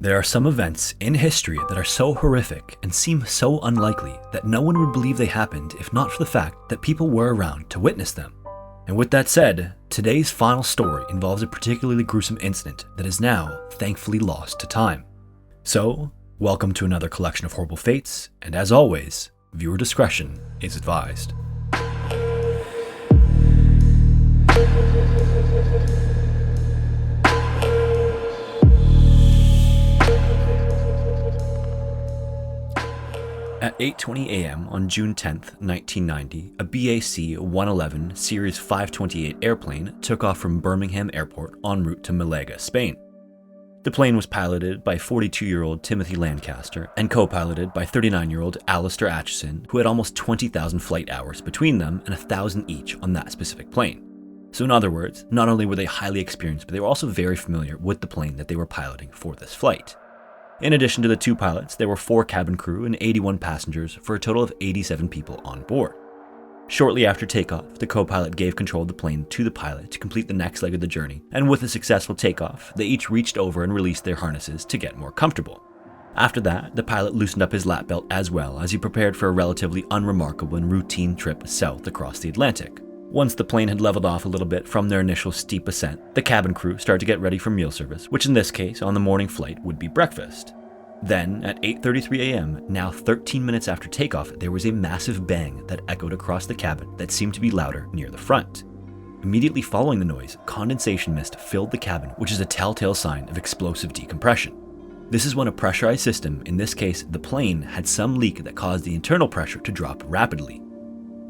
There are some events in history that are so horrific and seem so unlikely that no one would believe they happened if not for the fact that people were around to witness them. And with that said, today's final story involves a particularly gruesome incident that is now thankfully lost to time. So, welcome to another collection of horrible fates, and as always, viewer discretion is advised. At 8:20 a.m. on June 10th, 1990, a BAC 111 Series 528 airplane took off from Birmingham Airport en route to Malaga, Spain. The plane was piloted by 42-year-old Timothy Lancaster and co-piloted by 39-year-old Alistair Atchison, who had almost 20,000 flight hours between them and 1,000 each on that specific plane. So in other words, not only were they highly experienced, but they were also very familiar with the plane that they were piloting for this flight. In addition to the two pilots, there were 4 cabin crew and 81 passengers for a total of 87 people on board. Shortly after takeoff, the co-pilot gave control of the plane to the pilot to complete the next leg of the journey, and with a successful takeoff, they each reached over and released their harnesses to get more comfortable. After that, the pilot loosened up his lap belt as well as he prepared for a relatively unremarkable and routine trip south across the Atlantic. Once the plane had leveled off a little bit from their initial steep ascent, the cabin crew started to get ready for meal service, which in this case, on the morning flight, would be breakfast. Then, at 8:33 a.m., now 13 minutes after takeoff, there was a massive bang that echoed across the cabin that seemed to be louder near the front. Immediately following the noise, condensation mist filled the cabin, which is a telltale sign of explosive decompression. This is when a pressurized system, in this case the plane, had some leak that caused the internal pressure to drop rapidly.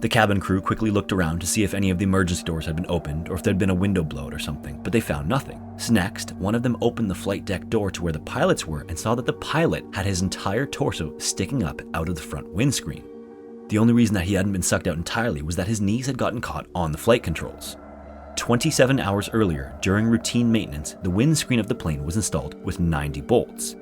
The cabin crew quickly looked around to see if any of the emergency doors had been opened or if there'd been a window blowout or something, but they found nothing. So next, one of them opened the flight deck door to where the pilots were and saw that the pilot had his entire torso sticking up out of the front windscreen. The only reason that he hadn't been sucked out entirely was that his knees had gotten caught on the flight controls. 27 hours earlier, during routine maintenance, the windscreen of the plane was installed with 90 bolts.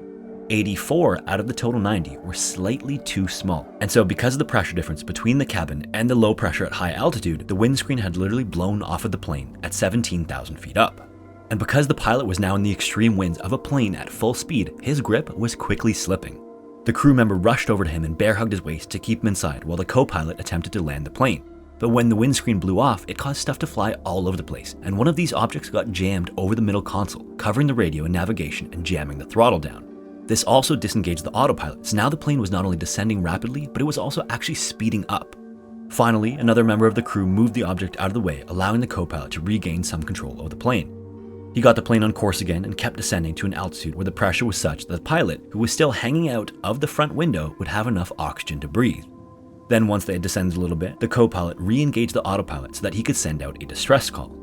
84 out of the total 90 were slightly too small. And so because of the pressure difference between the cabin and the low pressure at high altitude, the windscreen had literally blown off of the plane at 17,000 feet up. And because the pilot was now in the extreme winds of a plane at full speed, his grip was quickly slipping. The crew member rushed over to him and bear hugged his waist to keep him inside while the co-pilot attempted to land the plane. But when the windscreen blew off, it caused stuff to fly all over the place, and one of these objects got jammed over the middle console, covering the radio and navigation and jamming the throttle down. This also disengaged the autopilot, so now the plane was not only descending rapidly, but it was also actually speeding up. Finally, another member of the crew moved the object out of the way, allowing the co-pilot to regain some control of the plane. He got the plane on course again and kept descending to an altitude where the pressure was such that the pilot, who was still hanging out of the front window, would have enough oxygen to breathe. Then once they had descended a little bit, the co-pilot re-engaged the autopilot so that he could send out a distress call.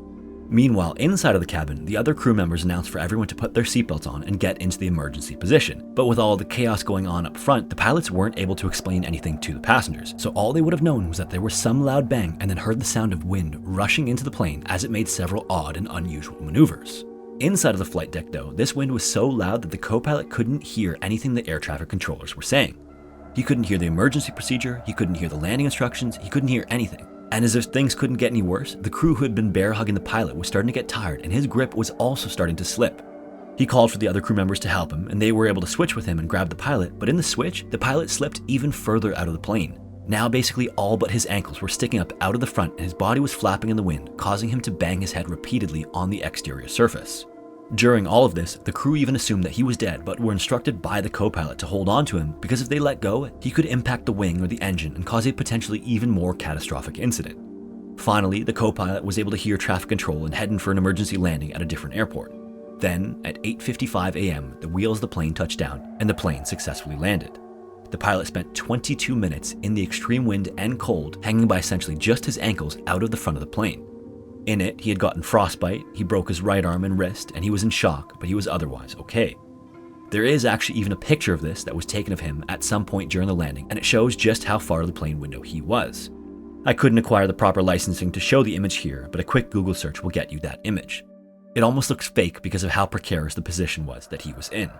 Meanwhile, inside of the cabin, the other crew members announced for everyone to put their seatbelts on and get into the emergency position. But with all the chaos going on up front, the pilots weren't able to explain anything to the passengers, so all they would have known was that there was some loud bang and then heard the sound of wind rushing into the plane as it made several odd and unusual maneuvers. Inside of the flight deck though, this wind was so loud that the co-pilot couldn't hear anything the air traffic controllers were saying. He couldn't hear the emergency procedure, he couldn't hear the landing instructions, he couldn't hear anything. And as if things couldn't get any worse, the crew who had been bear hugging the pilot was starting to get tired and his grip was also starting to slip. He called for the other crew members to help him and they were able to switch with him and grab the pilot, but in the switch, the pilot slipped even further out of the plane. Now basically all but his ankles were sticking up out of the front and his body was flapping in the wind, causing him to bang his head repeatedly on the exterior surface. During all of this, the crew even assumed that he was dead, but were instructed by the co-pilot to hold on to him because if they let go, he could impact the wing or the engine and cause a potentially even more catastrophic incident. Finally, the co-pilot was able to hear traffic control and head in for an emergency landing at a different airport. Then, at 8:55 a.m., the wheels of the plane touched down and the plane successfully landed. The pilot spent 22 minutes in the extreme wind and cold, hanging by essentially just his ankles out of the front of the plane. In it, he had gotten frostbite, he broke his right arm and wrist, and he was in shock, but he was otherwise okay. There is actually even a picture of this that was taken of him at some point during the landing, and it shows just how far of the plane window he was. I couldn't acquire the proper licensing to show the image here, but a quick Google search will get you that image. It almost looks fake because of how precarious the position was that he was in.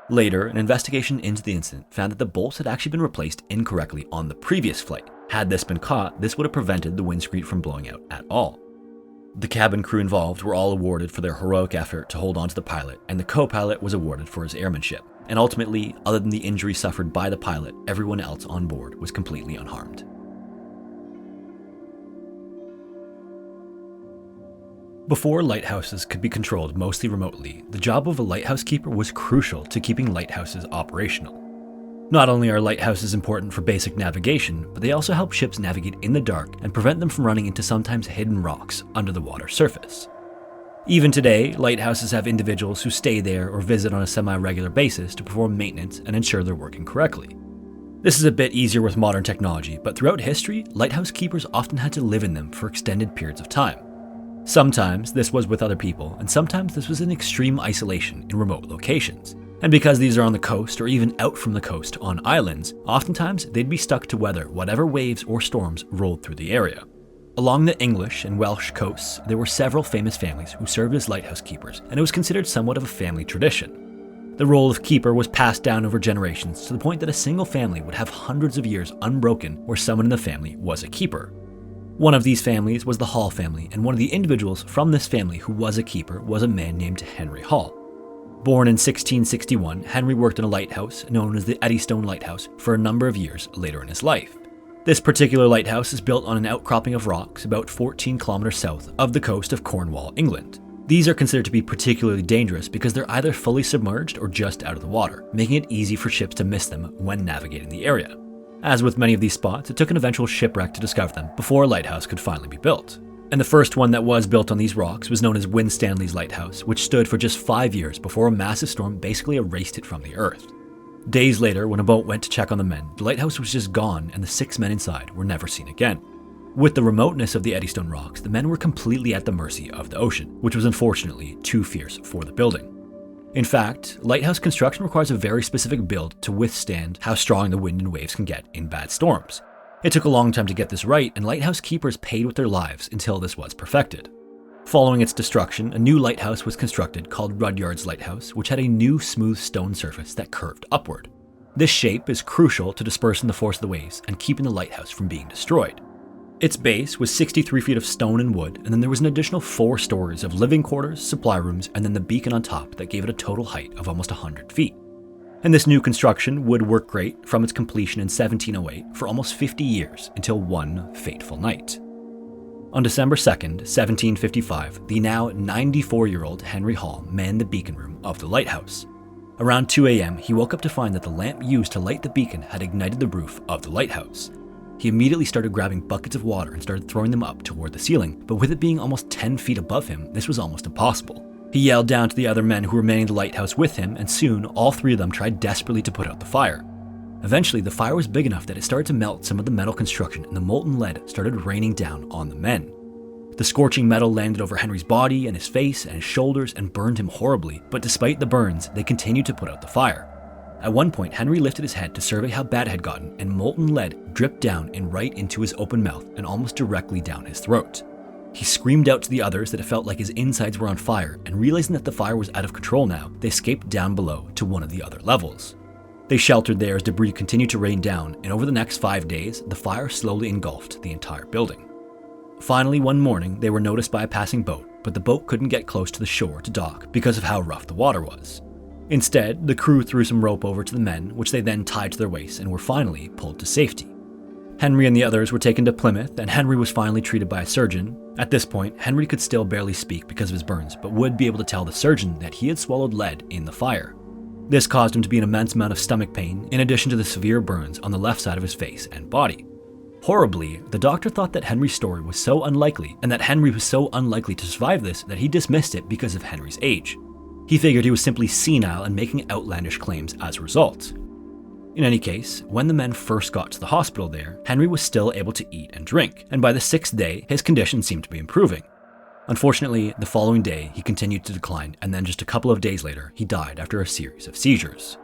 Later, an investigation into the incident found that the bolts had actually been replaced incorrectly on the previous flight. Had this been caught, this would have prevented the windscreen from blowing out at all. The cabin crew involved were all awarded for their heroic effort to hold on to the pilot, and the co-pilot was awarded for his airmanship. And ultimately, other than the injury suffered by the pilot, everyone else on board was completely unharmed. Before lighthouses could be controlled mostly remotely, the job of a lighthouse keeper was crucial to keeping lighthouses operational. Not only are lighthouses important for basic navigation, but they also help ships navigate in the dark and prevent them from running into sometimes hidden rocks under the water surface. Even today, lighthouses have individuals who stay there or visit on a semi-regular basis to perform maintenance and ensure they're working correctly. This is a bit easier with modern technology, but throughout history, lighthouse keepers often had to live in them for extended periods of time. Sometimes this was with other people, and sometimes this was in extreme isolation in remote locations. And because these are on the coast or even out from the coast on islands, oftentimes they'd be stuck to weather whatever waves or storms rolled through the area. Along the English and Welsh coasts, there were several famous families who served as lighthouse keepers, and it was considered somewhat of a family tradition. The role of keeper was passed down over generations to the point that a single family would have hundreds of years unbroken where someone in the family was a keeper. One of these families was the Hall family, and one of the individuals from this family who was a keeper was a man named Henry Hall. Born in 1661, Henry worked in a lighthouse known as the Eddystone Lighthouse for a number of years later in his life. This particular lighthouse is built on an outcropping of rocks about 14 kilometers south of the coast of Cornwall, England. These are considered to be particularly dangerous because they're either fully submerged or just out of the water, making it easy for ships to miss them when navigating the area. As with many of these spots, it took an eventual shipwreck to discover them before a lighthouse could finally be built. And the first one that was built on these rocks was known as Winstanley's Lighthouse, which stood for just 5 years before a massive storm basically erased it from the earth. Days later, when a boat went to check on the men, the lighthouse was just gone and the 6 men inside were never seen again. With the remoteness of the Eddystone rocks, the men were completely at the mercy of the ocean, which was unfortunately too fierce for the building. In fact, lighthouse construction requires a very specific build to withstand how strong the wind and waves can get in bad storms. It took a long time to get this right, and lighthouse keepers paid with their lives until this was perfected. Following its destruction, a new lighthouse was constructed called Rudyard's Lighthouse, which had a new smooth stone surface that curved upward. This shape is crucial to dispersing the force of the waves and keeping the lighthouse from being destroyed. Its base was 63 feet of stone and wood, and then there was an additional 4 stories of living quarters, supply rooms, and then the beacon on top that gave it a total height of almost 100 feet. And this new construction would work great from its completion in 1708 for almost 50 years until one fateful night. On December 2nd, 1755, the now 94-year-old Henry Hall manned the beacon room of the lighthouse. Around 2 a.m., he woke up to find that the lamp used to light the beacon had ignited the roof of the lighthouse. He immediately started grabbing buckets of water and started throwing them up toward the ceiling, but with it being almost 10 feet above him, this was almost impossible. He yelled down to the other men who were manning the lighthouse with him, and soon all 3 of them tried desperately to put out the fire. Eventually, the fire was big enough that it started to melt some of the metal construction, and the molten lead started raining down on the men. The scorching metal landed over Henry's body and his face and his shoulders and burned him horribly, but despite the burns, they continued to put out the fire. At one point, Henry lifted his head to survey how bad it had gotten, and molten lead dripped down and right into his open mouth and almost directly down his throat. He screamed out to the others that it felt like his insides were on fire, and realizing that the fire was out of control now, they escaped down below to one of the other levels. They sheltered there as debris continued to rain down, and over the next 5 days, the fire slowly engulfed the entire building. Finally, one morning, they were noticed by a passing boat, but the boat couldn't get close to the shore to dock because of how rough the water was. Instead, the crew threw some rope over to the men, which they then tied to their waists and were finally pulled to safety. Henry and the others were taken to Plymouth, and Henry was finally treated by a surgeon. At this point, Henry could still barely speak because of his burns, but would be able to tell the surgeon that he had swallowed lead in the fire. This caused him to be an immense amount of stomach pain, in addition to the severe burns on the left side of his face and body. Horribly, the doctor thought that Henry's story was so unlikely, and that Henry was so unlikely to survive this, that he dismissed it because of Henry's age. He figured he was simply senile and making outlandish claims as a result. In any case, when the men first got to the hospital there, Henry was still able to eat and drink, and by the 6th day, his condition seemed to be improving. Unfortunately, the following day, he continued to decline, and then just a couple of days later, he died after a series of seizures.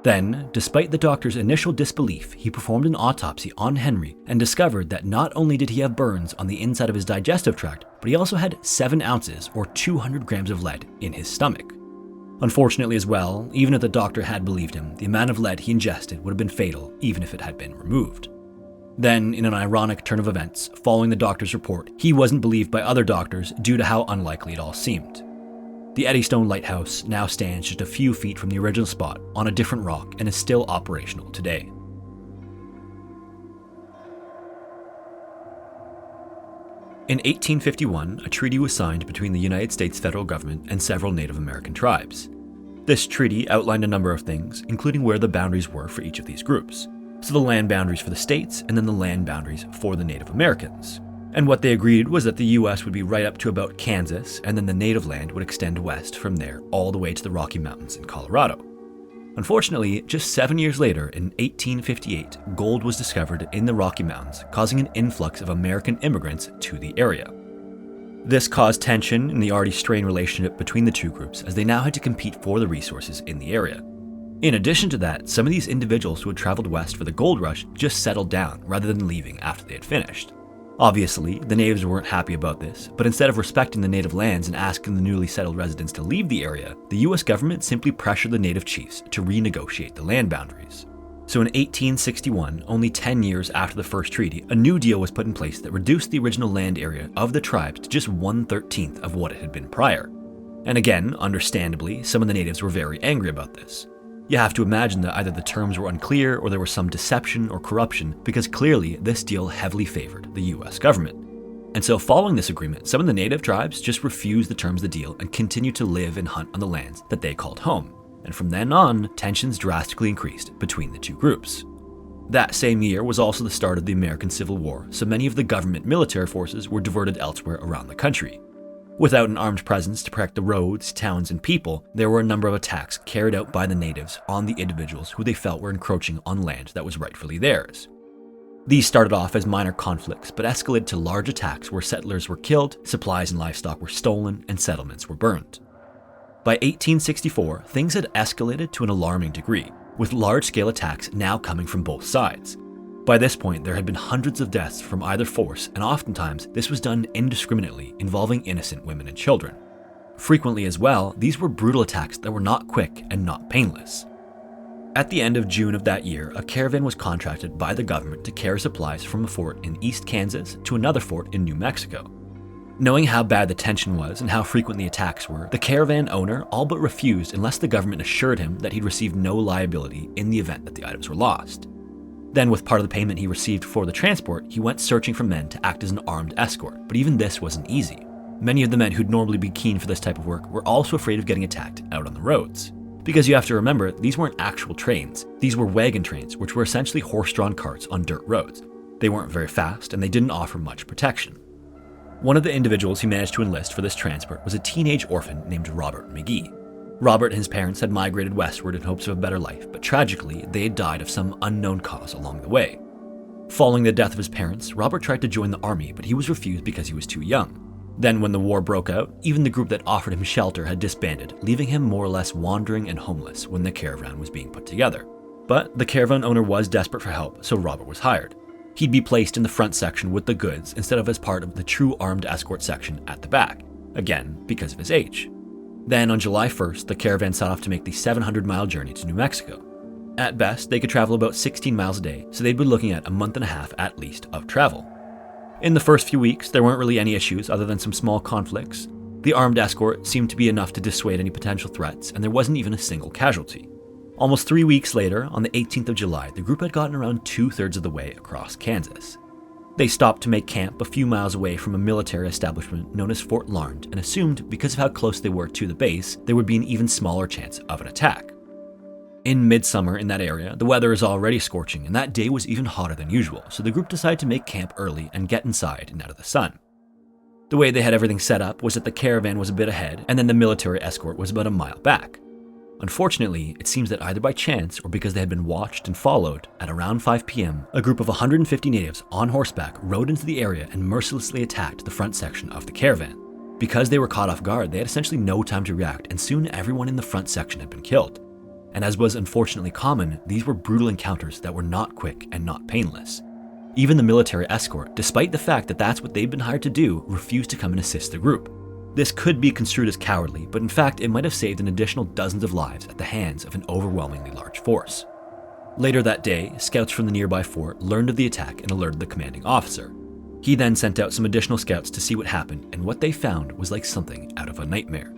Then, despite the doctor's initial disbelief, he performed an autopsy on Henry and discovered that not only did he have burns on the inside of his digestive tract, but he also had 7 ounces or 200 grams of lead in his stomach. Unfortunately as well, even if the doctor had believed him, the amount of lead he ingested would have been fatal even if it had been removed. Then, in an ironic turn of events, following the doctor's report, he wasn't believed by other doctors due to how unlikely it all seemed. The Eddystone Lighthouse now stands just a few feet from the original spot on a different rock and is still operational today. In 1851, a treaty was signed between the United States federal government and several Native American tribes. This treaty outlined a number of things, including where the boundaries were for each of these groups. So the land boundaries for the states, and then the land boundaries for the Native Americans. And what they agreed was that the US would be right up to about Kansas, and then the native land would extend west from there all the way to the Rocky Mountains in Colorado. Unfortunately, just 7 years later, in 1858, gold was discovered in the Rocky Mountains, causing an influx of American immigrants to the area. This caused tension in the already strained relationship between the two groups, as they now had to compete for the resources in the area. In addition to that, some of these individuals who had traveled west for the gold rush just settled down rather than leaving after they had finished. Obviously, the natives weren't happy about this, but instead of respecting the native lands and asking the newly settled residents to leave the area, the US government simply pressured the native chiefs to renegotiate the land boundaries. So in 1861, only 10 years after the first treaty, a new deal was put in place that reduced the original land area of the tribes to just 1/13 of what it had been prior. And again, understandably, some of the natives were very angry about this. You have to imagine that either the terms were unclear or there was some deception or corruption, because clearly this deal heavily favored the US government. And so following this agreement, some of the native tribes just refused the terms of the deal and continued to live and hunt on the lands that they called home. And from then on, tensions drastically increased between the two groups. That same year was also the start of the American Civil War, so many of the government military forces were diverted elsewhere around the country. Without an armed presence to protect the roads, towns, and people, there were a number of attacks carried out by the natives on the individuals who they felt were encroaching on land that was rightfully theirs. These started off as minor conflicts, but escalated to large attacks where settlers were killed, supplies and livestock were stolen, and settlements were burned. By 1864, things had escalated to an alarming degree, with large-scale attacks now coming from both sides. By this point, there had been hundreds of deaths from either force, and oftentimes this was done indiscriminately, involving innocent women and children. Frequently as well, these were brutal attacks that were not quick and not painless. At the end of June of that year, a caravan was contracted by the government to carry supplies from a fort in East Kansas to another fort in New Mexico. Knowing how bad the tension was and how frequent the attacks were, the caravan owner all but refused unless the government assured him that he'd receive no liability in the event that the items were lost. Then, with part of the payment he received for the transport, he went searching for men to act as an armed escort, but even this wasn't easy. Many of the men who'd normally be keen for this type of work were also afraid of getting attacked out on the roads. Because you have to remember, these weren't actual trains. These were wagon trains, which were essentially horse-drawn carts on dirt roads. They weren't very fast, and they didn't offer much protection. One of the individuals he managed to enlist for this transport was a teenage orphan named Robert McGee. Robert and his parents had migrated westward in hopes of a better life, but tragically, they had died of some unknown cause along the way. Following the death of his parents, Robert tried to join the army, but he was refused because he was too young. Then when the war broke out, even the group that offered him shelter had disbanded, leaving him more or less wandering and homeless when the caravan was being put together. But the caravan owner was desperate for help, so Robert was hired. He'd be placed in the front section with the goods instead of as part of the true armed escort section at the back, again because of his age. Then on July 1st, the caravan set off to make the 700-mile journey to New Mexico. At best, they could travel about 16 miles a day, so they'd be looking at a month and a half at least of travel. In the first few weeks, there weren't really any issues other than some small conflicts. The armed escort seemed to be enough to dissuade any potential threats, and there wasn't even a single casualty. Almost 3 weeks later, on the 18th of July, the group had gotten around 2/3 of the way across Kansas. They stopped to make camp a few miles away from a military establishment known as Fort Larned and assumed because of how close they were to the base, there would be an even smaller chance of an attack. In midsummer in that area, the weather is already scorching and that day was even hotter than usual, so the group decided to make camp early and get inside and out of the sun. The way they had everything set up was that the caravan was a bit ahead and then the military escort was about a mile back. Unfortunately, it seems that either by chance or because they had been watched and followed, at around 5 p.m., a group of 150 natives on horseback rode into the area and mercilessly attacked the front section of the caravan. Because they were caught off guard, they had essentially no time to react, and soon everyone in the front section had been killed. And as was unfortunately common, these were brutal encounters that were not quick and not painless. Even the military escort, despite the fact that that's what they'd been hired to do, refused to come and assist the group. This could be construed as cowardly, but in fact it might have saved an additional dozens of lives at the hands of an overwhelmingly large force. Later that day, scouts from the nearby fort learned of the attack and alerted the commanding officer. He then sent out some additional scouts to see what happened, and what they found was like something out of a nightmare.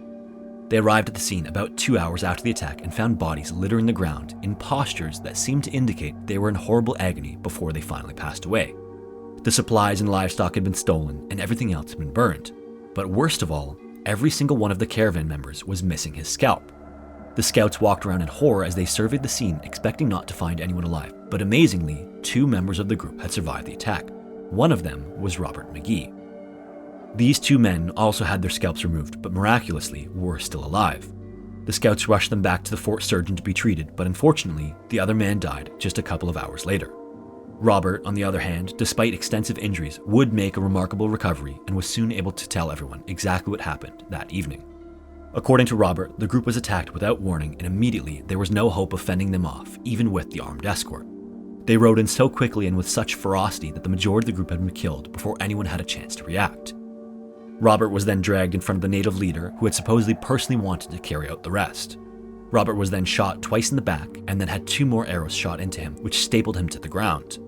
They arrived at the scene about 2 hours after the attack and found bodies littering the ground in postures that seemed to indicate they were in horrible agony before they finally passed away. The supplies and livestock had been stolen, and everything else had been burned. But worst of all, every single one of the caravan members was missing his scalp. The scouts walked around in horror as they surveyed the scene, expecting not to find anyone alive, but amazingly, 2 members of the group had survived the attack. One of them was Robert McGee. These 2 men also had their scalps removed, but miraculously were still alive. The scouts rushed them back to the fort surgeon to be treated, but unfortunately, the other man died just a couple of hours later. Robert, on the other hand, despite extensive injuries, would make a remarkable recovery and was soon able to tell everyone exactly what happened that evening. According to Robert, the group was attacked without warning, and immediately there was no hope of fending them off, even with the armed escort. They rode in so quickly and with such ferocity that the majority of the group had been killed before anyone had a chance to react. Robert was then dragged in front of the native leader, who had supposedly personally wanted to carry out the rest. Robert was then shot twice in the back and then had 2 more arrows shot into him, which stapled him to the ground.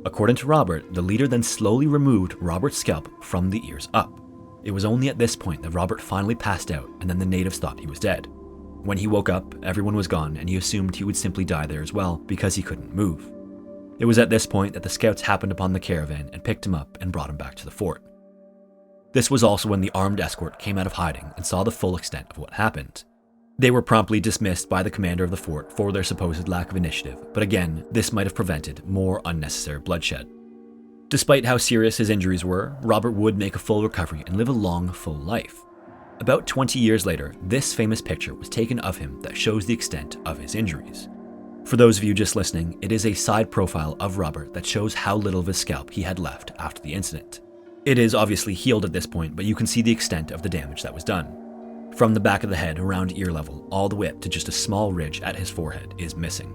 According to Robert, the leader then slowly removed Robert's scalp from the ears up. It was only at this point that Robert finally passed out, and then the natives thought he was dead. When he woke up, everyone was gone, and he assumed he would simply die there as well because he couldn't move. It was at this point that the scouts happened upon the caravan and picked him up and brought him back to the fort. This was also when the armed escort came out of hiding and saw the full extent of what happened. They were promptly dismissed by the commander of the fort for their supposed lack of initiative, but again, this might have prevented more unnecessary bloodshed. Despite how serious his injuries were, Robert would make a full recovery and live a long, full life. About 20 years later, this famous picture was taken of him that shows the extent of his injuries. For those of you just listening, it is a side profile of Robert that shows how little of his scalp he had left after the incident. It is obviously healed at this point, but you can see the extent of the damage that was done. From the back of the head around ear level all the way up to just a small ridge at his forehead is missing.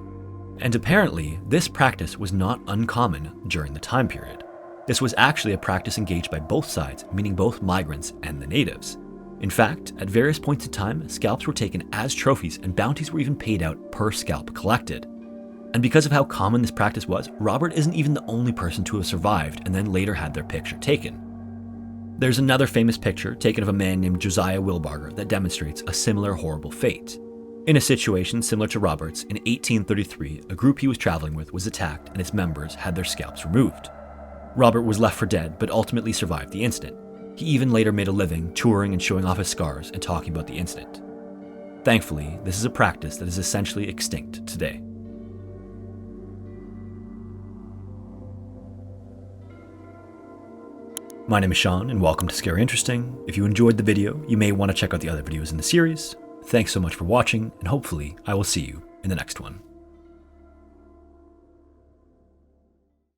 And apparently, this practice was not uncommon during the time period. This was actually a practice engaged by both sides, meaning both migrants and the natives. In fact, at various points in time, scalps were taken as trophies and bounties were even paid out per scalp collected. And because of how common this practice was, Robert isn't even the only person to have survived and then later had their picture taken. There's another famous picture taken of a man named Josiah Wilbarger that demonstrates a similar horrible fate. In a situation similar to Robert's, in 1833, a group he was traveling with was attacked and its members had their scalps removed. Robert was left for dead, but ultimately survived the incident. He even later made a living touring and showing off his scars and talking about the incident. Thankfully, this is a practice that is essentially extinct today. My name is Sean, and welcome to Scary Interesting. If you enjoyed the video, you may want to check out the other videos in the series. Thanks so much for watching, and hopefully I will see you in the next one.